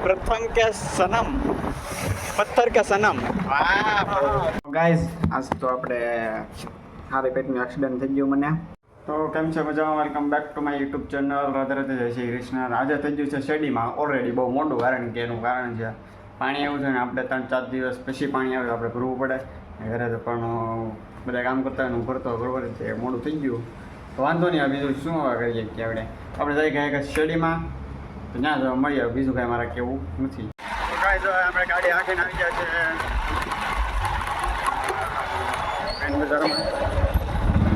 प्रथम के सनम पत्थर के सनम गाइस आज तो આપણે હારે પેટનું એક્સિડન્ટ થઈ ગયું મને તો કેમ છે મજામાં welcome back to my YouTube channel Radhe Radhe જય શ્રી કૃષ્ણ આજે થઈ ગયું છે શેરડીમાં ઓલરેડી બહુ મોટું કારણ કે એનું કારણ છે પાણી આવ્યું છે ને આપણે 3-4 દિવસ પછી પાણી આવ્યું આપણે ભરવું પડે ઘરે તો પણ બધા કામ કરતા હોય ભરતો બરોબર છે મોડું થઈ ગયું તો વાંધો નહીં બીજું શું કરીએ કે આપણે જઈ ગયા કે શેરડીમાં તો ત્યાં જવા મળીએ બીજું કાંઈ મારે કેવું નથી કાંઈ જો આપણે ગાડી હાંકીને આવી ગયા છે બજારમાં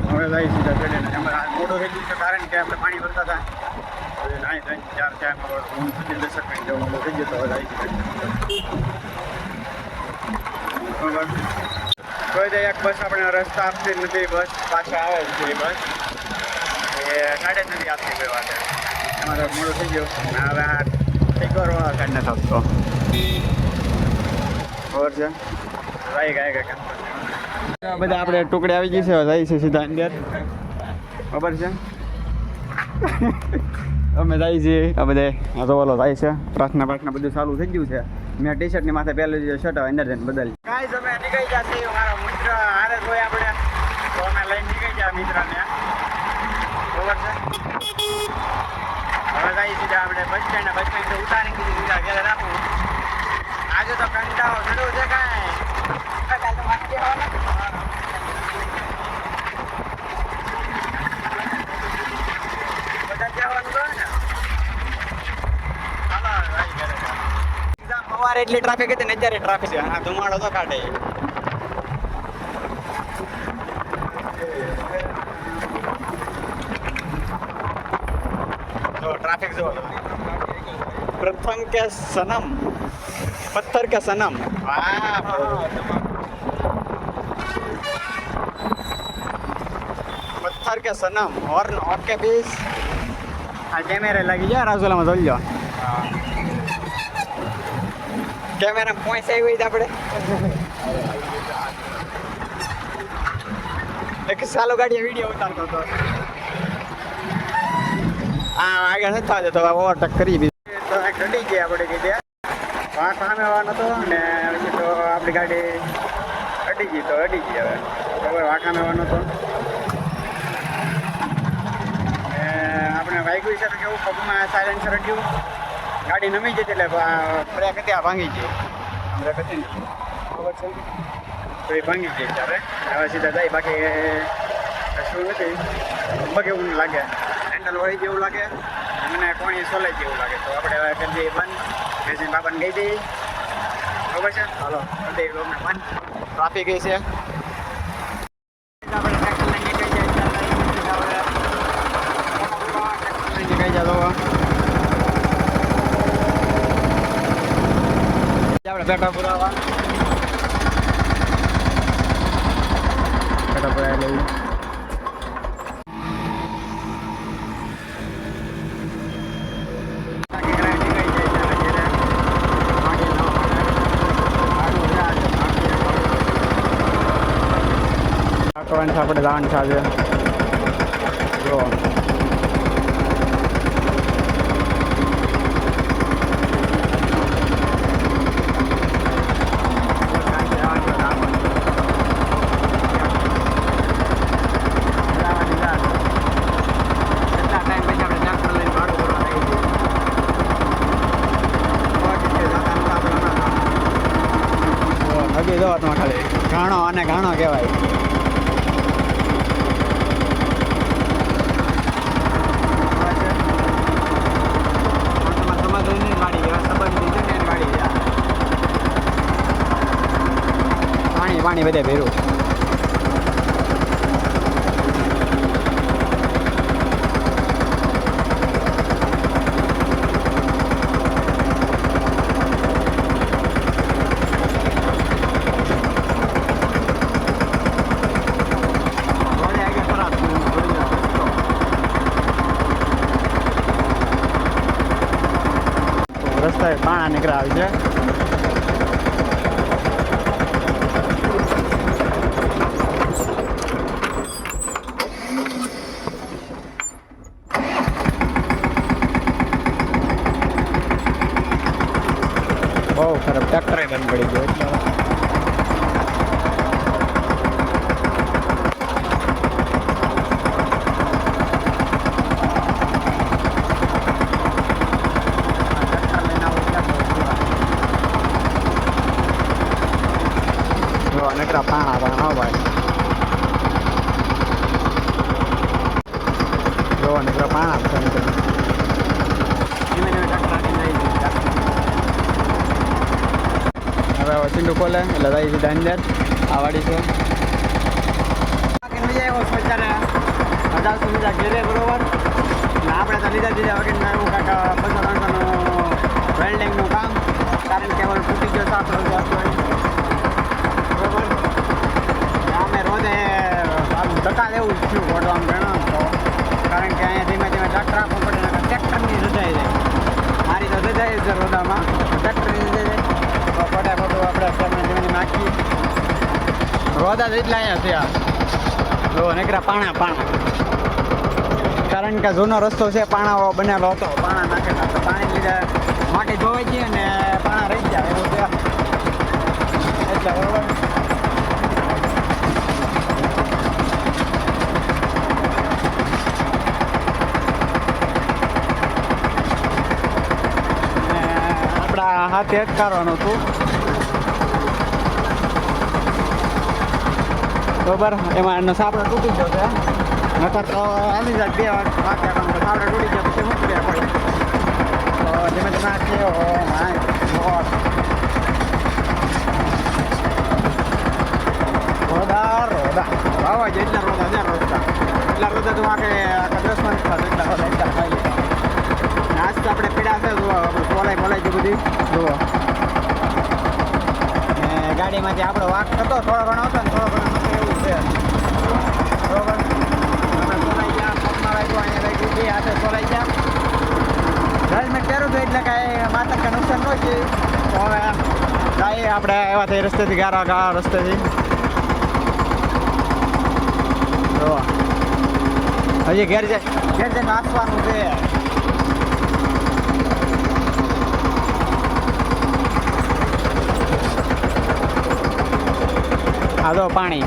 હવે જઈ સીધા ચડીને અમારે મોટું થઈ ગયું છે કારણ કે આપણે પાણી ભરતા હતા હવે નાઈ થઈ 4 હું સુધી દશક કરી જવું મોટું થઈ ગયું તો હવે જઈ બરાબર કોઈ તો એક બસ આપણે રસ્તા આપતી નથી બસ પાછા આવે છે એ બસ એ ગાડી નથી આપતી કોઈ વાત એમાં તો મોડું થઈ ગયું હવે આ ઠીક કરવા કાઢને થતો ખબર છે ભાઈ ગાય કામ બધા આપણે ટુકડે આવી ગઈ છે જાય છે સીધા અંદર ખબર છે અમે જાય છીએ આ બધે આ તો ઓલો જાય છે પ્રાર્થના બધું ચાલુ થઈ ગયું છે મેં ટી શર્ટની માથે પહેલું જે શર્ટ અંદર જઈને બદલી કાંઈ તમે નીકળી ગયા છે મારા મિત્ર હારે હોય આપણે તો અમે લઈને નીકળી ગયા મિત્રને ખબર છે હવે જાય સીધા આપણે બસ સ્ટેન્ડ ઉતારી દીધી સીધા ઘરે રાખવું આજે તો કંટાળો ચડ્યો છે કાંઈ કાલ તો વાંચી આવવાના સવારે એટલી ટ્રાફિક હતી ને અત્યારે ટ્રાફિક છે હા ધુમાડો તો કાઢે તો ટ્રાફિક જો પ્રથમ કે સનમ પથ્થર કે સનમ પથ્થર કે સનમ और के बीच આ કેમેરા લાગી જાય રાજોલામાં જોઈ લો કેમેરા પોઈન્ટ આવી હોય આપણે એક સાલો ગાડી વિડીયો ઉતારતો હતો હા આગળ નથી થતો તો ઓવરટેક કરી દીધી તો એક રડી ગઈ આપણે કીધે વાંક સામે આવવાનો હતો ને પછી તો આપણી ગાડી અડી ગઈ તો અડી ગઈ હવે બરાબર વાંક સામે આવવાનો હતો આપણે વાગ્યું છે તો કેવું પગમાં સાયલેન્સર અડ્યું ગાડી નમી જતી એટલે બ્રેક હતી આ ભાંગી ગઈ બ્રેક હતી ને ખબર છે તો એ ભાંગી ગઈ ત્યારે હવે સીધા જાય બાકી શું નથી પગ એવું લાગે હેન્ડલ વળી જેવું લાગે મને કોણી સોલાઈ જેવું લાગે તો આપણે હવે કરી દઈએ બંધ મેં બાબાને ગઈ દઈએ ખબર છે હાલો કરી દઈએ લોકોને બંધ ટ્રાફિક ગઈ છે આપણે ટ્રેક્ટર લઈને નીકળી જાય આપણે પેટા પુરાવા લઈ આપણે જવાનું છે આજે જો ખાલી ઘાણો અને ઘાણો કહેવાય પાણી બધે ભેરું રસ્તા પાણા નીકળ્યા આવી છે બહુ ખરાબ ટ્રેક્ટર બંધ પડી ગયો એટલે નકરા પાણા ભાઈ જો નકરા પાણા હવે ચીંડુ ખોલે એટલે જાય સીધા અંદર આ વાડી છે મજા આવ્યો અત્યારે 1800 મીટર ઘેરે બરોબર ને આપણે તો લીધા વગર એવું કાંઈક 200-300 વેલ્ડિંગનું કામ કારણ કે હવે તૂટી ગયો સાફ બરોબર અમે રોજે આમ ધક્કા લેવું જ થયું ઘોડો આમ ગણો તો કારણ કે અહીંયા ધીમે ધીમે ટ્રેક્ટર આપવું પડે ટ્રેક્ટરની રજાઈ જાય મારી તો રજાઈ છે રોદામાં ટ્રેક્ટરની રજાઈ જાય તો ફટાફટ આપણે ધીમે ધીમે નાખીએ રોદા જ એટલા અહીંયા છે જો નીકળ્યા પાણા કારણ કે જૂનો રસ્તો છે પાણાવાળો બનેલો હતો પાણા નાખેલા તો પાણી લીધે માટી ધોવાઈ ગઈ અને પાણા રહી જાય એવું છે એટલે બરોબર હાથે જ કરવાનું હતું બરોબર એમાં એનો સાપડો તૂટી ગયો છે નકર તો આવી જાય 2 વાગે સાપડો તૂટી ગયો પછી મૂકી દે પડે તો ધીમે ધીમે નાખીએ રોદા વાવા જ એટલા રોદા છે એટલા રોદા તો આખા 10 મિનિટ એટલા રોદા એટલા ખાઈ લીધા આજ તો આપણે પીડા છે બોલાઈ ગયું બધી જુઓ ને ગાડીમાંથી આપણો વાક થતો થોડો ઘણો હતો ને થોડો ઘણો એવું છે બરોબર અમે સોલાઈ ગયા પગમાં વાગ્યું અહીંયા વાગ્યું બે હાથે સોલાઈ ગયા હેલ્મેટ પહેરું હતું એટલે કાંઈ માથા કે નુકસાન ન છે તો હવે કાંઈ આપણે એવા થઈ રસ્તેથી ગારા રસ્તેથી જુઓ હજી ઘેર જઈને નાખવાનું છે આ જો પાણી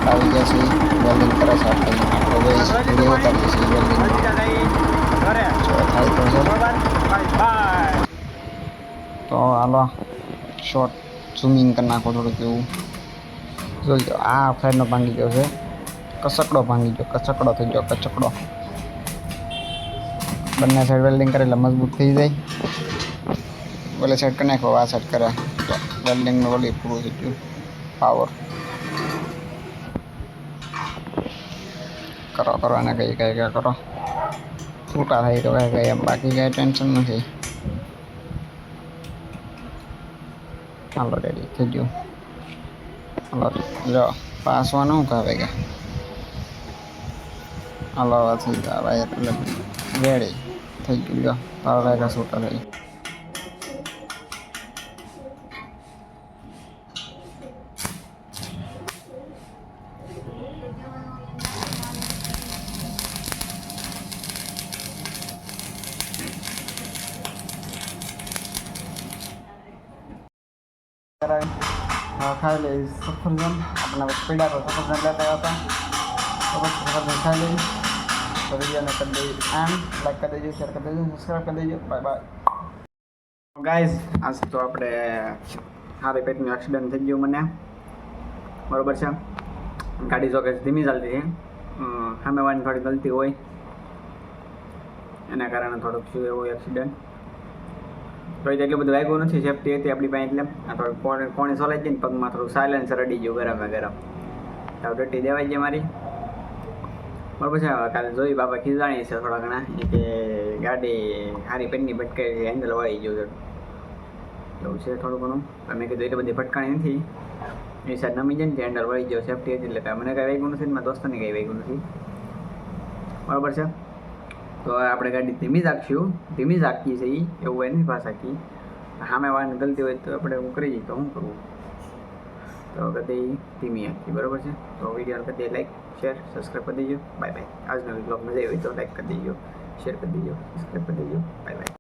આવી ગયા છે વેલ્ડિંગ કરે છે આપણે વિડીયો ઉતારીએ છીએ વેલ્ડિંગ તો હાલો શોર્ટ ઝૂમિંગ કરી નાખો થોડુંક એવું જોઈ લો આ ફેરનો ભાંગી ગયો છે કચકડો ભાંગી ગયો કચકડો થઈ ગયો કચકડો બંને સાઈડ વેલ્ડિંગ કરે એટલે મજબૂત થઈ જાય ઓલે સાઈડ કરી નાખો આ સાઈડ કરે વેલ્ડિંગનું ઓલી પૂરું થઈ ગયું પાવર કરો અને કઈ કરો છૂટા થઈ તો કઈ એમ બાકી કઈ ટેન્શન નથી હાલો રેડી થઈ ગયું હાલો જો પાસવાનું કહે કે હાલો થઈ ગયા વાયર રેડી થઈ ગયું જો તારો કાંઈ છૂટા થઈ ખાઈ લઈ સફરજન આપણા પીડા તો સફરજન લેતા હતા તો પછી સફરજન ખાઈ લઈ તો વિડીયોને કરી દઈએ એમ લાઈક કરી દેજો શેર કરી દેજો સબસ્ક્રાઈબ કરી દેજો બાય બાય ગાઈઝ આજ તો આપણે સારી પેટનું એક્સિડન્ટ થઈ ગયું મને બરોબર છે ગાડી જો કે ધીમી ચાલતી છે સામેવાળીની થોડી ગલતી હોય એના કારણે થોડુંક શું એવું એક્સિડન્ટ તો એટલું બધું વાગ્યું નથી સેફટી હતી આપણી પાસે એટલે આ થોડું કોણી સોલાઈ ગઈ ને પગમાં થોડું સાયલેન્સર અડી ગયું ગરમ તો ડટી દેવાઈ ગઈ મારી બરાબર છે કાલે જોઈ બાપા ખીજાણી છે થોડા ઘણા કે ગાડી સારી પેનની ભટકાઈ છે હેન્ડલ વળી ગયું એવું છે થોડું ઘણું મેં કીધું એટલી બધી ભટકાણી નથી એ સાઈડ નમી જાય ને હેન્ડલ વળી ગયો સેફટી હતી એટલે મને કાંઈ વાગ્યું નથી મારા દોસ્તને કંઈ વાગ્યું નથી બરાબર છે તો હવે આપણે ગાડી ધીમી જ હાંકશું, ધીમી જ હાંકીએ છીએ એવું એની પાસે હાંકી. સામે વાળાની ગલતી હોય તો આપણે હું કરી તો શું કરવું? તો કદી ધીમી હાંકી, બરાબર છે. તો વિડીયોને કદી લાઈક શેર સબસ્ક્રાઈબ કરી દેજો. Bye bye. આજનો બ્લોગ મજા આવી હોય તો લાઈક કરી દેજો, શેર કરી દેજો, સબસ્ક્રાઈબ કરી દેજો. Bye bye.